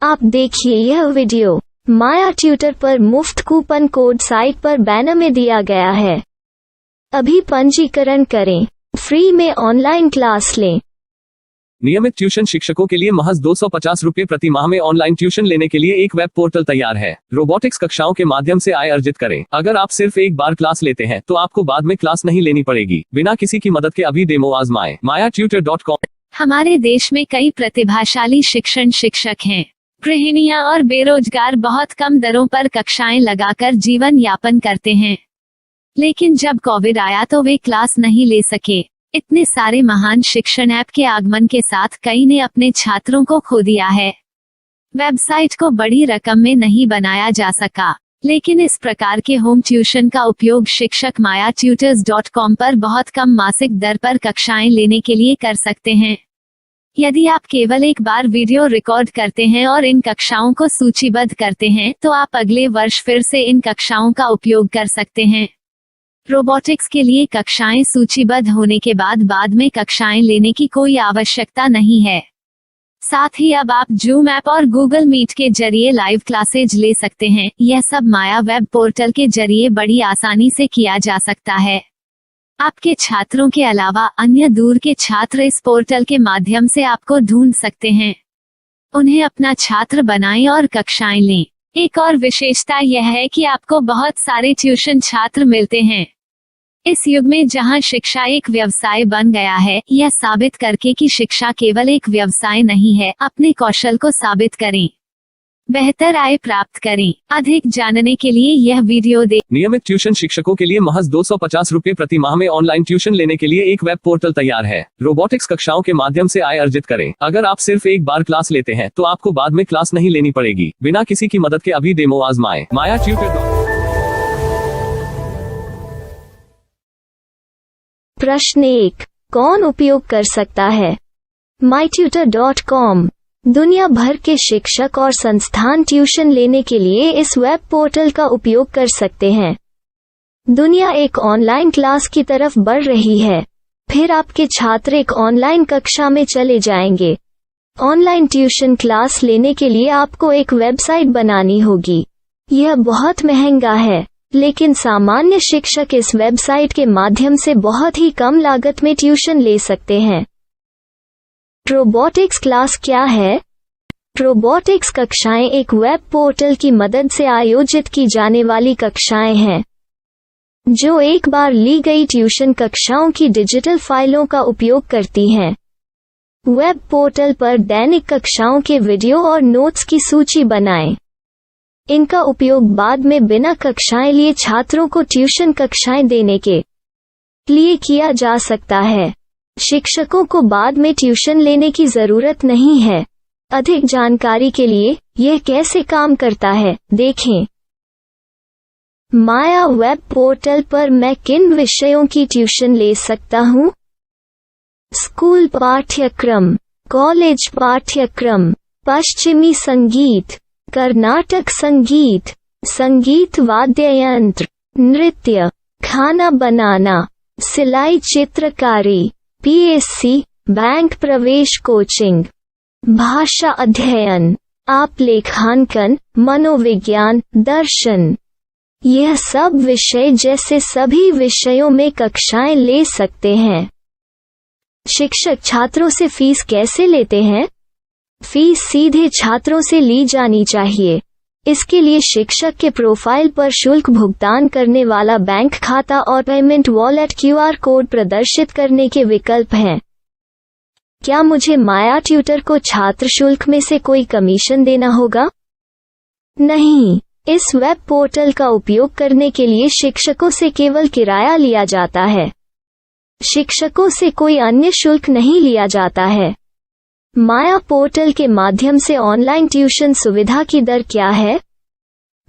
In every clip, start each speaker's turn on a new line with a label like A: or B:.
A: आप देखिए यह वीडियो माया ट्यूटर पर मुफ्त कूपन कोड साइट पर बैनर में दिया गया है। अभी पंजीकरण करें, फ्री में ऑनलाइन क्लास लें।
B: नियमित ट्यूशन शिक्षकों के लिए महज 250 रुपये प्रति माह में ऑनलाइन ट्यूशन लेने के लिए एक वेब पोर्टल तैयार है। रोबोटिक्स कक्षाओं के माध्यम से आय अर्जित करें। अगर आप सिर्फ एक बार क्लास लेते हैं तो आपको बाद में क्लास नहीं लेनी पड़ेगी। बिना किसी की मदद के अभी डेमो आजमाएं। mayatutor.com।
C: हमारे देश में कई प्रतिभाशाली शिक्षक हैं। गृहिणियां और बेरोजगार बहुत कम दरों पर कक्षाएं लगाकर जीवन यापन करते हैं, लेकिन जब कोविड आया तो वे क्लास नहीं ले सके। इतने सारे महान शिक्षण ऐप के आगमन के साथ कई ने अपने छात्रों को खो दिया है। वेबसाइट को बड़ी रकम में नहीं बनाया जा सका, लेकिन इस प्रकार के होम ट्यूशन का उपयोग शिक्षक mayatutors.com पर बहुत कम मासिक दर पर कक्षाएं लेने के लिए कर सकते हैं। यदि आप केवल एक बार वीडियो रिकॉर्ड करते हैं और इन कक्षाओं को सूचीबद्ध करते हैं तो आप अगले वर्ष फिर से इन कक्षाओं का उपयोग कर सकते हैं। रोबोटिक्स के लिए कक्षाएं सूचीबद्ध होने के बाद में कक्षाएं लेने की कोई आवश्यकता नहीं है। साथ ही अब आप जूम ऐप और गूगल मीट के जरिए लाइव क्लासेज ले सकते हैं। यह सब माया वेब पोर्टल के जरिए बड़ी आसानी से किया जा सकता है। आपके छात्रों के अलावा अन्य दूर के छात्र इस पोर्टल के माध्यम से आपको ढूंढ सकते हैं। उन्हें अपना छात्र बनाएं और कक्षाएं लें। एक और विशेषता यह है कि आपको बहुत सारे ट्यूशन छात्र मिलते हैं। इस युग में जहां शिक्षा एक व्यवसाय बन गया है, यह साबित करके कि शिक्षा केवल एक व्यवसाय नहीं है, अपने कौशल को साबित करें, बेहतर आय प्राप्त करें। अधिक जानने के लिए यह वीडियो देखें।
B: नियमित ट्यूशन शिक्षकों के लिए महज 250 रुपये प्रति माह में ऑनलाइन ट्यूशन लेने के लिए एक वेब पोर्टल तैयार है। रोबोटिक्स कक्षाओं के माध्यम से आय अर्जित करें। अगर आप सिर्फ एक बार क्लास लेते हैं तो आपको बाद में क्लास नहीं लेनी पड़ेगी। बिना किसी की मदद के अभी डेमो आजमाएं। mayatutor.com।
A: प्रश्न 1, कौन उपयोग कर सकता है? mytutor.com दुनिया भर के शिक्षक और संस्थान ट्यूशन लेने के लिए इस वेब पोर्टल का उपयोग कर सकते हैं। दुनिया एक ऑनलाइन क्लास की तरफ बढ़ रही है। फिर आपके छात्र एक ऑनलाइन कक्षा में चले जाएंगे। ऑनलाइन ट्यूशन क्लास लेने के लिए आपको एक वेबसाइट बनानी होगी। यह बहुत महंगा है, लेकिन सामान्य शिक्षक इस वेबसाइट के माध्यम से बहुत ही कम लागत में ट्यूशन ले सकते हैं। रोबोटिक्स क्लास क्या है? रोबोटिक्स कक्षाएं एक वेब पोर्टल की मदद से आयोजित की जाने वाली कक्षाएं हैं, जो एक बार ली गई ट्यूशन कक्षाओं की डिजिटल फाइलों का उपयोग करती हैं। वेब पोर्टल पर दैनिक कक्षाओं के वीडियो और नोट्स की सूची बनाएं। इनका उपयोग बाद में बिना कक्षाएं लिए छात्रों को ट्यूशन कक्षाएं देने के लिए किया जा सकता है। शिक्षकों को बाद में ट्यूशन लेने की जरूरत नहीं है। अधिक जानकारी के लिए यह कैसे काम करता है देखें। माया वेब पोर्टल पर मैं किन विषयों की ट्यूशन ले सकता हूँ? स्कूल पाठ्यक्रम, कॉलेज पाठ्यक्रम, पश्चिमी संगीत, कर्नाटक संगीत, संगीत वाद्य यंत्र, नृत्य, खाना बनाना, सिलाई चित्रकारी, पीएससी, बैंक प्रवेश कोचिंग, भाषा अध्ययन, आप लेखांकन, मनोविज्ञान, दर्शन। यह सब विषय जैसे सभी विषयों में कक्षाएं ले सकते हैं। शिक्षक छात्रों से फीस कैसे लेते हैं? फीस सीधे छात्रों से ली जानी चाहिए। इसके लिए शिक्षक के प्रोफाइल पर शुल्क भुगतान करने वाला बैंक खाता और पेमेंट वॉलेट क्यूआर कोड प्रदर्शित करने के विकल्प हैं। क्या मुझे माया ट्यूटर को छात्र शुल्क में से कोई कमीशन देना होगा? नहीं, इस वेब पोर्टल का उपयोग करने के लिए शिक्षकों से केवल किराया लिया जाता है। शिक्षकों से कोई अन्य शुल्क नहीं लिया जाता है। माया पोर्टल के माध्यम से ऑनलाइन ट्यूशन सुविधा की दर क्या है?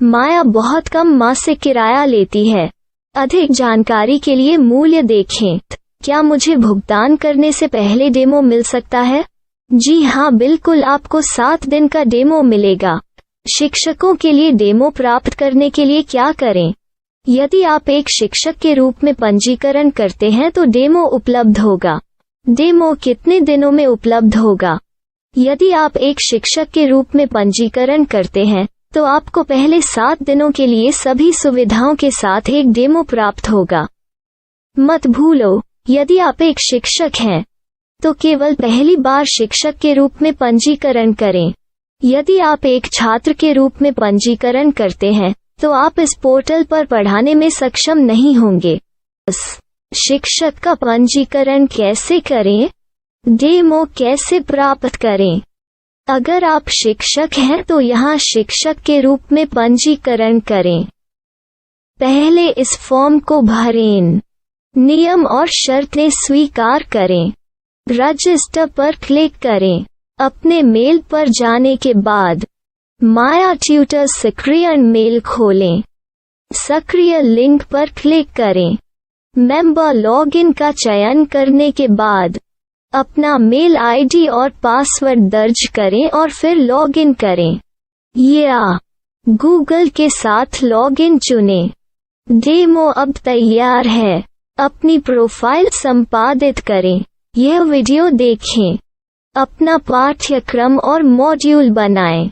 A: माया बहुत कम मासिक किराया लेती है। अधिक जानकारी के लिए मूल्य देखें। क्या मुझे भुगतान करने से पहले डेमो मिल सकता है? जी हाँ, बिल्कुल, आपको 7 दिन का डेमो मिलेगा। शिक्षकों के लिए डेमो प्राप्त करने के लिए क्या करें? यदि आप एक शिक्षक के रूप में पंजीकरण करते हैं तो डेमो उपलब्ध होगा। डेमो कितने दिनों में उपलब्ध होगा? यदि आप एक शिक्षक के रूप में पंजीकरण करते हैं तो आपको पहले 7 दिनों के लिए सभी सुविधाओं के साथ एक डेमो प्राप्त होगा। मत भूलो, यदि आप एक शिक्षक हैं तो केवल पहली बार शिक्षक के रूप में पंजीकरण करें। यदि आप एक छात्र के रूप में पंजीकरण करते हैं तो आप इस पोर्टल पर पढ़ाने में सक्षम नहीं होंगे। शिक्षक का पंजीकरण कैसे करें? डेमो कैसे प्राप्त करें? अगर आप शिक्षक हैं तो यहाँ शिक्षक के रूप में पंजीकरण करें। पहले इस फॉर्म को भरें। नियम और शर्तें स्वीकार करें। रजिस्टर पर क्लिक करें। अपने मेल पर जाने के बाद माया ट्यूटर सक्रिय मेल खोलें। सक्रिय लिंक पर क्लिक करें। मेंबर लॉगिन का चयन करने के बाद अपना मेल आईडी और पासवर्ड दर्ज करें और फिर लॉगिन करें या गूगल के साथ लॉगिन चुनें। डेमो अब तैयार है। अपनी प्रोफाइल संपादित करें। यह वीडियो देखें। अपना पाठ्यक्रम और मॉड्यूल बनाएं।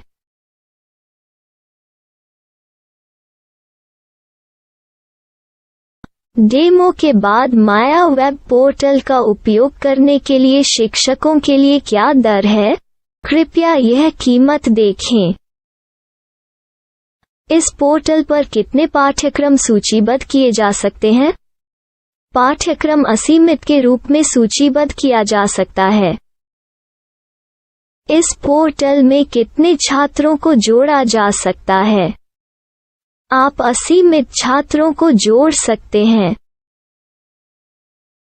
A: डेमो के बाद माया वेब पोर्टल का उपयोग करने के लिए शिक्षकों के लिए क्या दर है? कृपया यह कीमत देखें। इस पोर्टल पर कितने पाठ्यक्रम सूचीबद्ध किए जा सकते हैं? पाठ्यक्रम असीमित के रूप में सूचीबद्ध किया जा सकता है। इस पोर्टल में कितने छात्रों को जोड़ा जा सकता है? आप असीमित छात्रों को जोड़ सकते हैं।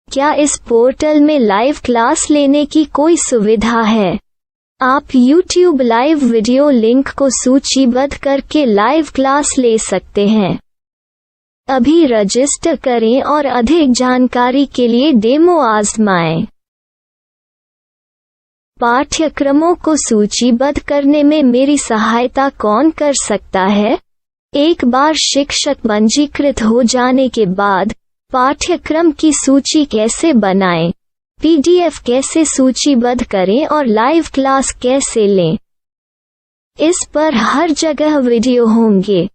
A: क्या इस पोर्टल में लाइव क्लास लेने की कोई सुविधा है? आप YouTube लाइव वीडियो लिंक को सूचीबद्ध करके लाइव क्लास ले सकते हैं। अभी रजिस्टर करें और अधिक जानकारी के लिए डेमो आजमाएं। पाठ्यक्रमों को सूचीबद्ध करने में मेरी सहायता कौन कर सकता है? एक बार शिक्षक पंजीकृत हो जाने के बाद पाठ्यक्रम की सूची कैसे बनाएं, PDF कैसे सूचीबद्ध करें और लाइव क्लास कैसे लें, इस पर हर जगह वीडियो होंगे।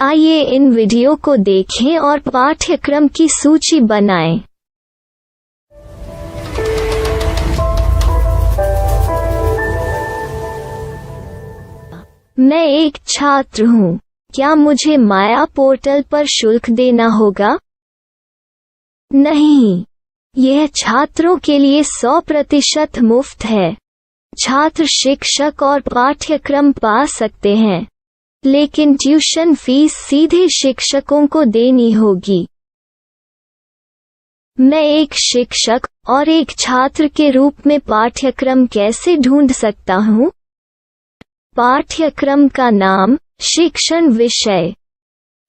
A: आइए इन वीडियो को देखें और पाठ्यक्रम की सूची बनाएं। मैं एक छात्र हूँ। क्या मुझे माया पोर्टल पर शुल्क देना होगा? नहीं, यह छात्रों के लिए 100% मुफ्त है। छात्र शिक्षक और पाठ्यक्रम पा सकते हैं, लेकिन ट्यूशन फीस सीधे शिक्षकों को देनी होगी। मैं एक शिक्षक और एक छात्र के रूप में पाठ्यक्रम कैसे ढूंढ सकता हूँ? पाठ्यक्रम का नाम, शिक्षण विषय,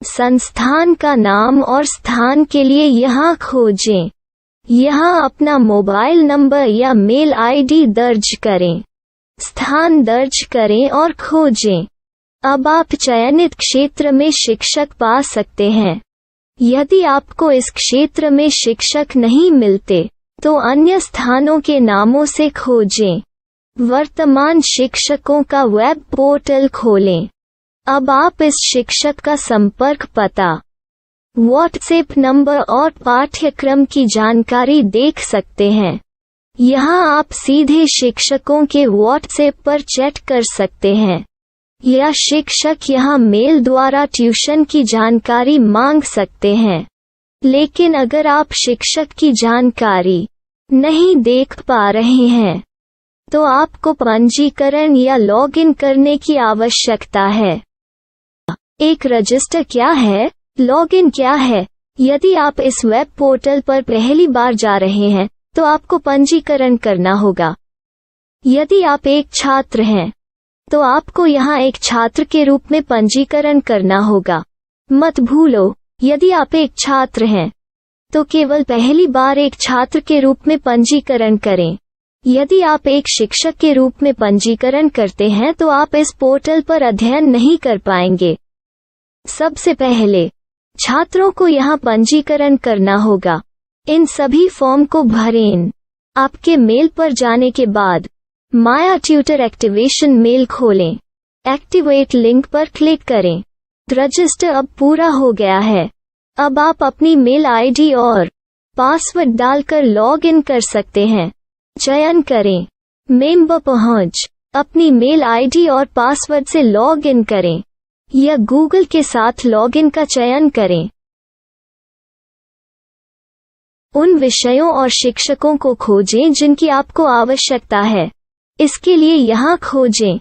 A: संस्थान का नाम और स्थान के लिए यहाँ खोजें। यहाँ अपना मोबाइल नंबर या मेल आईडी दर्ज करें। स्थान दर्ज करें और खोजें। अब आप चयनित क्षेत्र में शिक्षक पा सकते हैं। यदि आपको इस क्षेत्र में शिक्षक नहीं मिलते तो अन्य स्थानों के नामों से खोजें। वर्तमान शिक्षकों का वेब पोर्टल खोलें। अब आप इस शिक्षक का संपर्क पता, व्हाट्सएप नंबर और पाठ्यक्रम की जानकारी देख सकते हैं। यहाँ आप सीधे शिक्षकों के व्हाट्सएप पर चैट कर सकते हैं या शिक्षक यहाँ मेल द्वारा ट्यूशन की जानकारी मांग सकते हैं। लेकिन अगर आप शिक्षक की जानकारी नहीं देख पा रहे हैं तो आपको पंजीकरण या लॉगिन करने की आवश्यकता है। एक रजिस्टर क्या है? लॉगिन क्या है? यदि आप इस वेब पोर्टल पर पहली बार जा रहे हैं तो आपको पंजीकरण करना होगा। यदि आप एक छात्र हैं तो आपको यहाँ एक छात्र के रूप में पंजीकरण करना होगा। मत भूलो, यदि आप एक छात्र हैं तो केवल पहली बार एक छात्र के रूप में पंजीकरण करें। यदि आप एक शिक्षक के रूप में पंजीकरण करते हैं तो आप इस पोर्टल पर अध्ययन नहीं कर पाएंगे। सबसे पहले छात्रों को यहाँ पंजीकरण करना होगा। इन सभी फॉर्म को भरें। आपके मेल पर जाने के बाद माया ट्यूटर एक्टिवेशन मेल खोलें। एक्टिवेट लिंक पर क्लिक करें। रजिस्टर अब पूरा हो गया है। अब आप अपनी मेल आईडी और पासवर्ड डालकर लॉग इन कर सकते हैं। चयन करें मेंबर पहुंच। अपनी मेल आईडी और पासवर्ड से लॉग इन करें या गूगल के साथ लॉग इन का चयन करें। उन विषयों और शिक्षकों को खोजें जिनकी आपको आवश्यकता है। इसके लिए यहाँ खोजें।